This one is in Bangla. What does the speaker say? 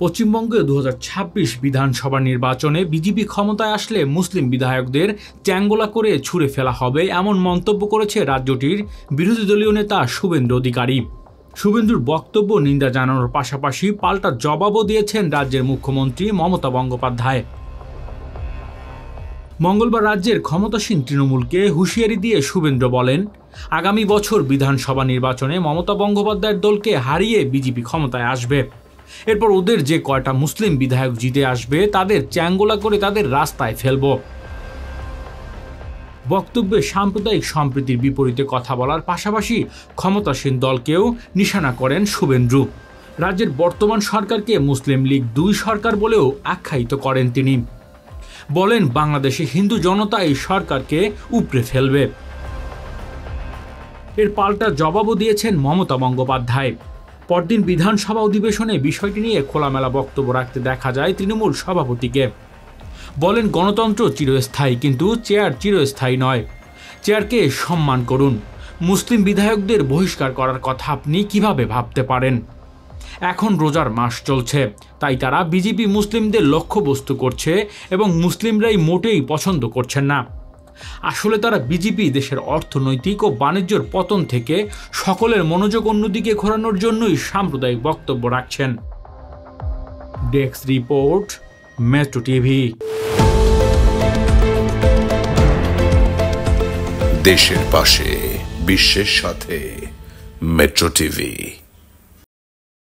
পশ্চিমবঙ্গে ২০২৬ বিধানসভা নির্বাচনে বিজেপি ক্ষমতায় আসলে মুসলিম বিধায়কদের চ্যাঙ্গোলা করে ছুঁড়ে ফেলা হবে এমন মন্তব্য করেছে রাজ্যটির বিরোধী দলীয় নেতা শুভেন্দু অধিকারী। শুভেন্দুর বক্তব্য নিন্দা জানানোর পাশাপাশি পাল্টা জবাবও দিয়েছেন রাজ্যের মুখ্যমন্ত্রী মমতা বন্দ্যোপাধ্যায়। মঙ্গলবার রাজ্যের ক্ষমতাসীন তৃণমূলকে হুঁশিয়ারি দিয়ে শুভেন্দু বলেন, আগামী বছর বিধানসভা নির্বাচনে মমতা বন্দ্যোপাধ্যায়ের দলকে হারিয়ে বিজেপি ক্ষমতায় আসবে। এরপর ওদের যে কয়টা মুসলিম বিধায়ক জিতে আসবে তাদের চ্যাঙ্গোলা করে তাদের রাস্তায় ফেলব। বক্তব্যে সাম্প্রদায়িক সম্প্রীতির বিপরীতে কথা বলার পাশাপাশি ক্ষমতাসীন দলকেও নিশানা করেন শুভেন্দু। রাজ্যের বর্তমান সরকারকে মুসলিম লীগ ২ সরকার বলেও আখ্যায়িত করেন তিনি। বলেন, বাংলাদেশে হিন্দু জনতা এই সরকারকে উপড়ে ফেলবে। এর পাল্টা জবাবও দিয়েছেন মমতা বন্দ্যোপাধ্যায়। পরদিন বিধানসভা অধিবেশনে বিষয়টি নিয়ে খোলামেলা বক্তব্য রাখতে দেখা যায় তৃণমূল সভাপতিকে। বলেন, গণতন্ত্র চিরস্থায়ী, কিন্তু চেয়ার চিরস্থায়ী নয়। চেয়ারকে সম্মান করুন। মুসলিম বিধায়কদের বহিষ্কার করার কথা আপনি কিভাবে ভাবতে পারেন? এখন রোজার মাস চলছে, তাই তারা বিজেপি মুসলিমদের লক্ষ্যবস্তু করছে এবং মুসলিমরাই মোটেই পছন্দ করছেন না। আসলে তারা বিজেপি দেশের অর্থনৈতিক ও বাণিজ্যের পতন থেকে সকলের মনোযোগ অন্যদিকে ঘোরানোর জন্যই সাম্প্রদায়িক বক্তব্য রাখছেন। Desk report, metro TV. দেশের পাশে, বিশ্বের সাথে, মেট্রো টিভি।